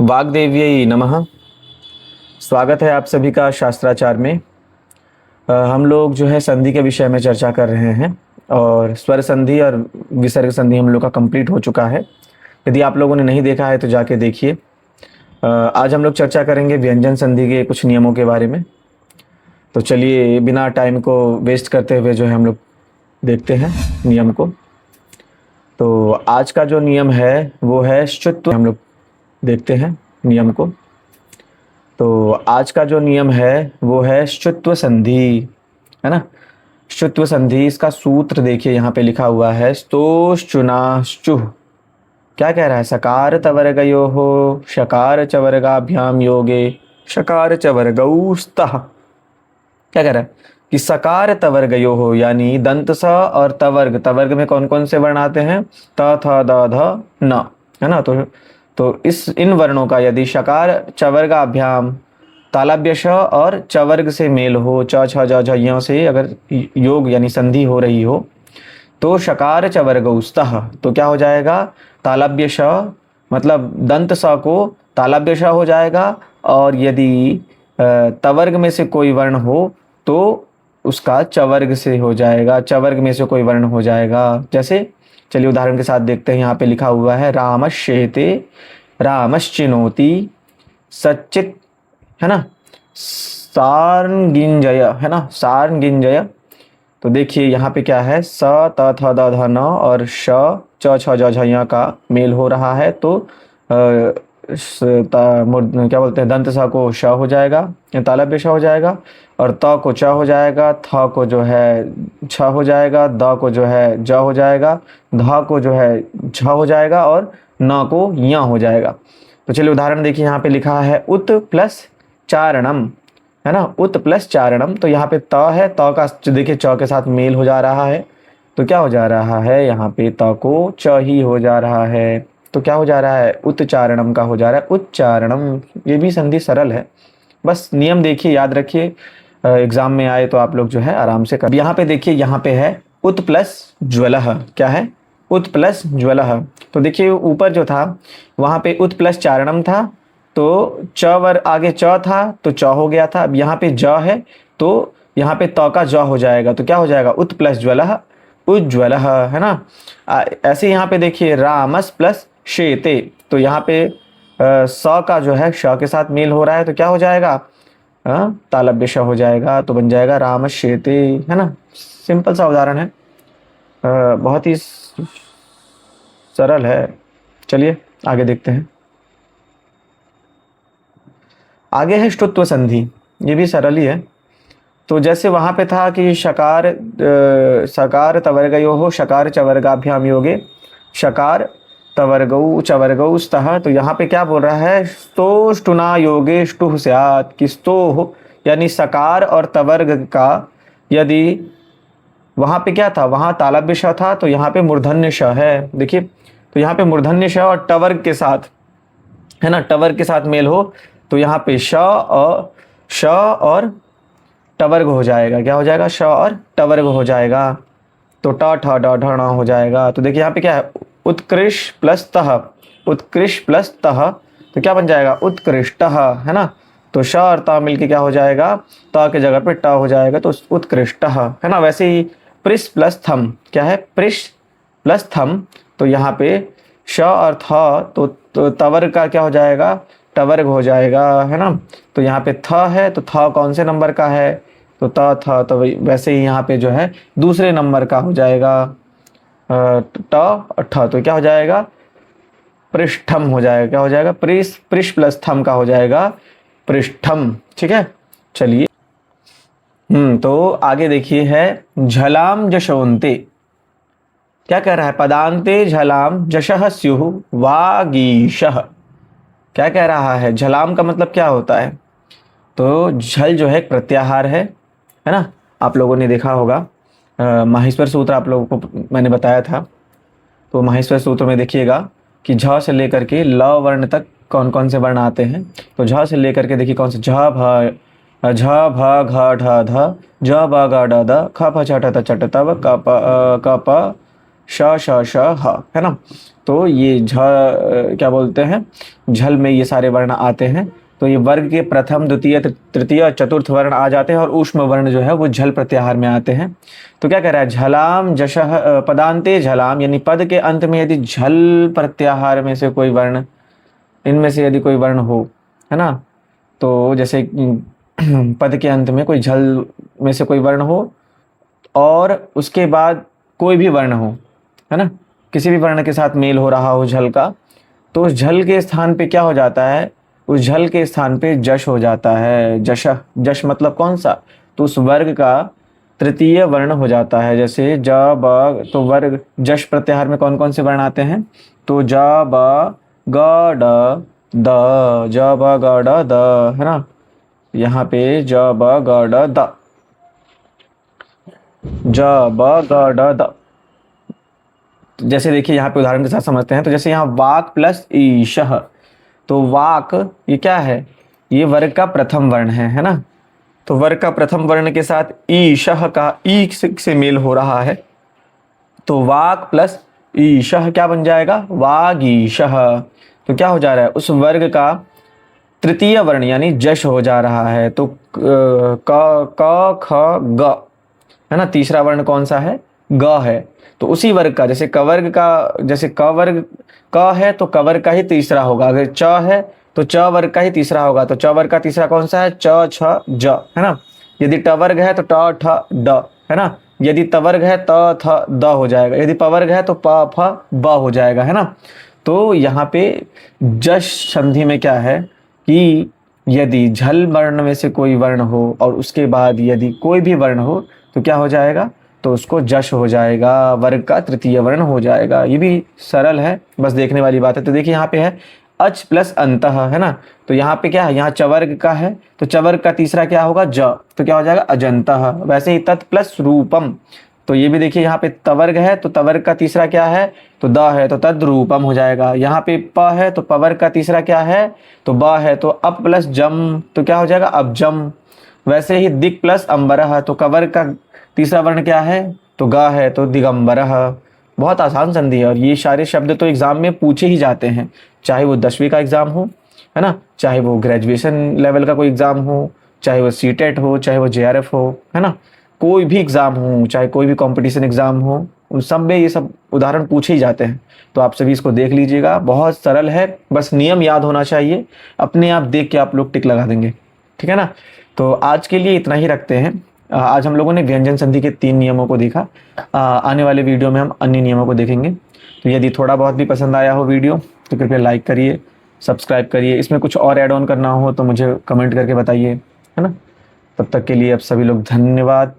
वाग्देव्यै नमः। स्वागत है आप सभी का शास्त्राचार में। हम लोग जो है संधि के विषय में चर्चा कर रहे हैं और स्वर संधि और विसर्ग संधि हम लोग का कंप्लीट हो चुका है। यदि आप लोगों ने नहीं देखा है तो जाके देखिए। आज हम लोग चर्चा करेंगे व्यंजन संधि के कुछ नियमों के बारे में। तो चलिए बिना टाइम को वेस्ट करते हुए जो है हम लोग देखते हैं नियम को। तो आज का जो नियम है वो है श्चुत्व। हम लोग देखते हैं नियम को। तो आज का जो नियम है वो है श्चुत्व संधि, है ना। श्चुत्व संधि, इसका सूत्र देखिए यहाँ पे लिखा हुआ है स्तोश्चुनाश्चुः। क्या कह रहा है? सकार तवर्गयोः शकार च वर्गाभ्याम योगे शकार च वर्गौ स्तः। क्या कह रहा है कि सकार तवर्गयोः यानी दंत स और तवर्ग। तवर्ग में कौन कौन से वर्ण आते हैं? त थ द ध न, है ना। तो इन वर्णों का यदि शकार चवर्गाभ्याम तालव्य श और चवर्ग से मेल हो, च छ ज झ य से अगर योग यानी संधि हो रही हो तो शकार चवर्गौ स्तः। तो क्या हो जाएगा? तालव्य श मतलब दंत स को तालव्य श हो जाएगा, और यदि तवर्ग में से कोई वर्ण हो तो उसका चवर्ग से हो जाएगा, चवर्ग में से कोई वर्ण हो जाएगा। जैसे चलिए उदाहरण के साथ देखते हैं। यहाँ पे लिखा हुआ है रामश्चेते रामश्चिनोति सच्चित, है ना, सार्ंगिंजय, है ना, सार्ंगिंजय। तो देखिए यहाँ पे क्या है? स त थ द ध न और श च छ ज झ य का मेल हो रहा है। तो क्या बोलते हैं, दंत स को श हो जाएगा, तालव्य श हो जाएगा, और त को च हो जाएगा, थ को जो है छ हो जाएगा, द को जो है ज हो जाएगा, ध को जो है झ हो जाएगा, और न को य हो जाएगा। तो चलिए उदाहरण देखिए। यहाँ पे लिखा है उत प्लस चारणम, है ना, उत प्लस चारणम। तो यहाँ पे त है, त का देखिए च के साथ मेल हो जा रहा है। तो क्या हो जा रहा है? यहाँ पे त को च ही हो जा रहा है। तो क्या हो जा रहा है? उच्चारणम का हो जा रहा है उच्चारणम। ये भी संधि सरल है, बस नियम देखिए, याद रखिए। एग्जाम में आए तो आप लोग जो है आराम से कर। यहाँ पे देखिए, यहाँ पे है उत प्लस ज्वलः। क्या है? उत प्लस ज्वलः। तो देखिए ऊपर जो था वहाँ पे उत प्लस चारणम था, तो च वर आगे च था तो च हो गया था। अब यहाँ पे ज है तो यहाँ पे त का ज हो जाएगा। तो क्या हो जाएगा? उत प्लस ज्वलः उज्ज्वलः, है ना। ऐसे यहाँ पे देखिए रामस प्लस शेते। तो यहाँ पे स का जो है श के साथ मेल हो रहा है। तो क्या हो जाएगा? तालव्य श हो जाएगा। तो बन जाएगा रामस शेते, है ना। सिंपल सा उदाहरण है, बहुत ही सरल है। चलिए आगे देखते हैं। आगे है ष्टुत्व संधि। ये भी सरल ही है। तो जैसे वहाँ पे था कि सकार तवर्गयोः शकार चवर्गाभ्याम योगे शकार तवर्गौ चवर्गौ स्तः। तो यहाँ पे क्या बोल रहा है? स्तोष्टुना योगे ष्टुः स्यात्। कि स्तोः यानी सकार और तवर्ग का, यदि वहाँ पे क्या था? वहाँ तालव्य श था, तो यहाँ पे मूर्धन्य श है। देखिए तो यहाँ पे मूर्धन्य श और टवर्ग के साथ, है ना, टवर्ग के साथ मेल हो तो यहाँ पे श और टवर्ग हो जाएगा। क्या हो जाएगा? श और टवर्ग हो जाएगा। तो ट ठ ड ढ ण हो जाएगा। तो देखिए यहाँ पे क्या है? उत्कृष्ट प्लस तः, उत्कृष्ट प्लस तः। तो क्या बन जाएगा? उत्कृष्टः, है ना। तो श और त मिलके क्या हो जाएगा? त के जगह पे ट हो जाएगा, तो उत्कृष्टः, है ना। वैसे ही पृष प्लस थम। क्या है? पृष प्लस थम। तो यहाँ पे श और थ, तो तवर्ग का क्या हो जाएगा? टवर्ग हो जाएगा, है ना। तो यहाँ पे थ है, तो थ कौन से नंबर का है? तो त थ। तो वैसे ही यहाँ पे जो है दूसरे नंबर का हो जाएगा ट और ठ। तो क्या हो जाएगा? पृष्ठम हो जाएगा। क्या हो जाएगा? पृष प्लस थम का हो जाएगा पृष्ठम। ठीक है, चलिए। तो आगे देखिए है झलाम जशोन्ते। क्या कह रहा है? पदान्ते झलाम जशः स्युः वागीशः। क्या कह रहा है? झलाम का मतलब क्या होता है? तो झल जो है एक प्रत्याहार है ना। आप लोगों ने देखा होगा माहेश्वर सूत्र आप लोगों को मैंने बताया था। तो माहेश्वर सूत्र में देखिएगा कि झ से लेकर के ल वर्ण तक कौन कौन से वर्ण आते हैं। तो झ से लेकर के देखिए कौन से? झ भ घ ढ ध ज ब ग ड द ख फ छ ठ त छ ट त व क प श श श ह, है ना। तो ये क्या बोलते हैं, झल में ये सारे वर्ण आते हैं। तो ये वर्ग के प्रथम, द्वितीय, तृतीय और चतुर्थ वर्ण आ जाते हैं और ऊष्म वर्ण जो है वो झल प्रत्याहार में आते हैं। तो क्या कह रहा है, झलाम जशः पदांते झलाम, यानी पद के अंत में यदि झल प्रत्याहार में से कोई वर्ण, इनमें से यदि कोई वर्ण हो, है ना, तो जैसे पद के अंत में कोई झल में से कोई वर्ण हो और उसके बाद कोई भी वर्ण हो, है ना, किसी भी वर्ण के साथ मेल हो रहा हो झल का, तो उस झल के स्थान पे क्या हो जाता है, उस झल के स्थान पे जश हो जाता है। जश, जश मतलब कौन सा, तो उस वर्ग का तृतीय वर्ण हो जाता है। जैसे ज ब, तो वर्ग जश प्रत्याहार में कौन कौन से वर्ण आते हैं, तो ज ब ग ड द, ज ब ग ड द, है ना। यहाँ पे ज ब ग ड द, ज ब ग ड द। जैसे देखिए यहाँ पे उदाहरण के साथ समझते हैं। तो जैसे यहाँ वाक प्लस ईशः, तो वाक ये क्या है, ये वर्ग का प्रथम वर्ण है ना। तो वर्ग का प्रथम वर्ण के साथ ईशः का ई से मेल हो रहा है, तो वाक प्लस ईशः क्या बन जाएगा, वागीशः। तो क्या हो जा रहा है, उस वर्ग का तृतीय वर्ण यानी जश हो जा रहा है। तो क ख ग, है ना, तीसरा वर्ण कौन सा है, ग है। तो उसी वर्ग का, जैसे कवर्ग का, जैसे क वर्ग क है तो कवर्ग का ही तीसरा होगा। अगर च है तो च वर्ग का ही तीसरा होगा। तो च वर्ग का तीसरा कौन सा है, च छ ज, है ना। यदि ट वर्ग है तो ट ठ ड, है ना। यदि त वर्ग है त थ द हो जाएगा। यदि प वर्ग है तो प फ ब हो जाएगा, है ना। तो यहाँ पे जश संधि में क्या है कि यदि झल वर्ण में से कोई वर्ण हो और उसके बाद यदि कोई भी वर्ण हो तो क्या हो जाएगा, तो उसको जश हो जाएगा, वर्ग का तृतीय वर्ण हो जाएगा। ये भी सरल है, बस देखने वाली बात है। तो देखिए यहाँ पे है अच प्लस अंतः, है ना। तो यहाँ पे क्या है, यहाँ चवर्ग का है तो चवर्ग का तीसरा क्या होगा, ज, तो क्या हो जाएगा अजंतः। वैसे ही तत् प्लस रूपम, तो ये भी देखिए यहाँ पे तवर्ग है तो तवर्ग का तीसरा क्या है, तो द है तो तद रूपम हो जाएगा। यहाँ पे प है तो पवर्ग का तीसरा क्या है, तो ब है तो अप प्लस जम, तो क्या हो जाएगा अबजम। वैसे ही दिक प्लस अंबरः, तो कवर्ग का तीसरा वर्ण क्या है, तो ग है तो दिगंबरः। बहुत आसान संधि है और ये सारे शब्द तो एग्जाम में पूछे ही जाते हैं, चाहे वो 10वीं का एग्जाम हो, है ना, चाहे वो ग्रेजुएशन लेवल का कोई एग्जाम हो, चाहे वो सीटेट हो, चाहे वो जेआरएफ हो, है ना, कोई भी एग्जाम हो, चाहे कोई भी कंपटीशन एग्जाम हो, उन सब में ये सब उदाहरण पूछे ही जाते हैं। तो आप सभी इसको देख लीजिएगा, बहुत सरल है, बस नियम याद होना चाहिए, अपने आप देख के आप लोग टिक लगा देंगे, ठीक है ना। तो आज के लिए इतना ही रखते हैं। आज हम लोगों ने व्यंजन संधि के 3 नियमों को देखा। आने वाले वीडियो में हम अन्य नियमों को देखेंगे। तो यदि थोड़ा बहुत भी पसंद आया हो वीडियो तो कृपया लाइक करिए, सब्सक्राइब करिए। इसमें कुछ और ऐड ऑन करना हो तो मुझे कमेंट करके बताइए, है ना। तब तक के लिए आप सभी लोग धन्यवाद।